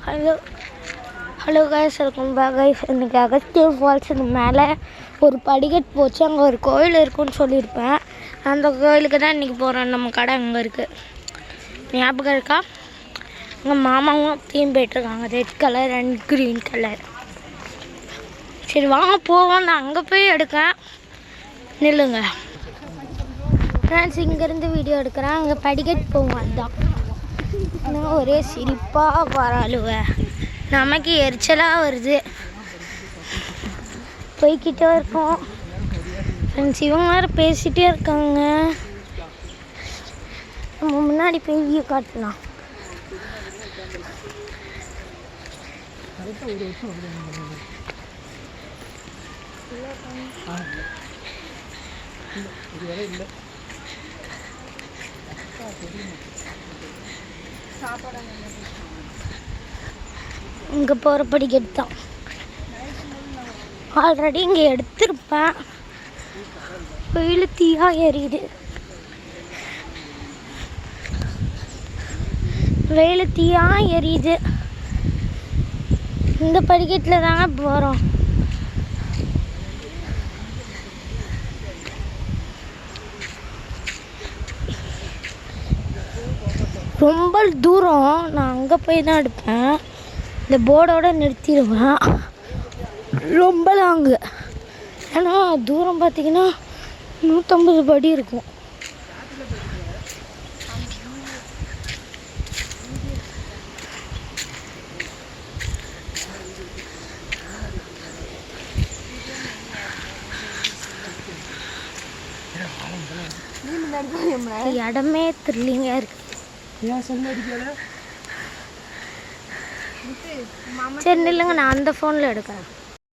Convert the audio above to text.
Hello hello guys, welcome back guys. இன்றைக்கி அகஸ்தியர் ஃபால்ஸுக்கு மேலே ஒரு படிக்கட்டு போச்சு. அங்கே ஒரு கோயில் இருக்குன்னு சொல்லியிருப்பேன். அந்த கோயிலுக்கு தான் இன்றைக்கி போகிறோம். நம்ம கடை அங்கே இருக்குது, ஞாபகம் இருக்கா? எங்கள் மாமாவும் தீம் போய்ட்டுருக்காங்க, red colour and green colour. சரி வாங்க போவோம். நான் அங்கே போய் எடுக்கேன், நில்லுங்க ஃப்ரெண்ட்ஸ். இங்கேருந்து வீடியோ எடுக்கிறேன். அங்கே படிக்கட்டு போவோம், அதுதான். இன்னும் ஒரே சிரிப்பாக பரவாயில்லுவ, நமக்கு எரிச்சலாக வருது. போய்கிட்டே இருக்கோம் ஃப்ரெண்ட்ஸ். இவங்க வேறு பேசிகிட்டே இருக்காங்க. நம்ம முன்னாடி போய் வியூ காட்டலாம். இங்கே போகிற படிக்கட்டு தான். ஆல்ரெடி இங்கே எடுத்திருப்பேன். வெயில் தீயாக எரியுது, வெயில் தீயாக எரியுது. இந்த படிக்கட்டில் தாங்க போகிறோம். ரொம்ப தூரம். நான் அங்கே போய் தான் எடுப்பேன். இந்த போர்டோடு நிறுத்திடுவேன். ரொம்ப லாங்கு. ஏன்னா தூரம் பார்த்திங்கன்னா 150 படி இருக்கும். இடமே த்ரில்லிங்காக இருக்கு. சரி நில்லுங்க, நான் அந்த ஃபோனில் எடுக்கிறேன்.